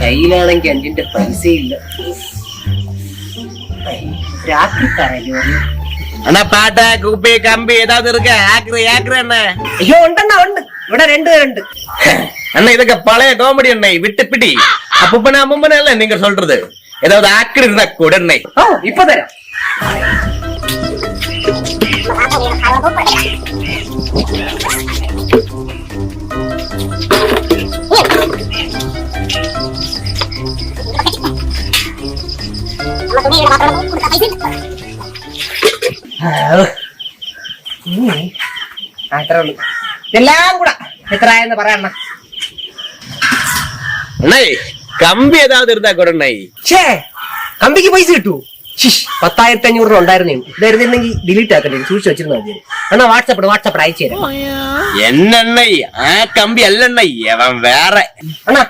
കയ്യിലാണെങ്കിൽ 5 പൈസ ഇല്ല. രാത്രി തരല്ലോ. அண்ணா பாட்டா குப்பி கம்பி ஏதாவது இருக்க ஆக்குற அண்ணா. ஐயோ உண்டண்ணா உண்டு. ഇവിടെ 2 പേരുണ്ട്. அண்ணா இதுக்கு பழைய காமெடி அண்ணா விட்டு பிடி. அப்பப்பன அம்மப்பன இல்ல நீங்க சொல்றது. ஏதாவது ஆக்குற இருந்தா கூட அண்ணா. ഇപ്പൊ തരാം. അത്രേ ഉള്ളൂ. എല്ലാം കൂടെ എത്രയെന്ന് പറയണ. அண்ணா கம்பி ஏதாவது இருந்தா கூட அண்ணா. ഛേ കമ്പിക്ക് പൈസ കിട്ടൂ? 10,500 രൂപ ഉണ്ടായിരുന്നേ. ഇതായിരുന്നെങ്കിൽ ഡിലീറ്റ് ആക്കണ്ടേ, സൂക്ഷിച്ചു വെച്ചിരുന്നാ മതി. എന്നാ വാട്സപ്പ് അയച്ചു തരാം. என்ன அண்ணா ஆ கம்பி அல்ல அண்ணா அவன் வேற. അണ്ണാ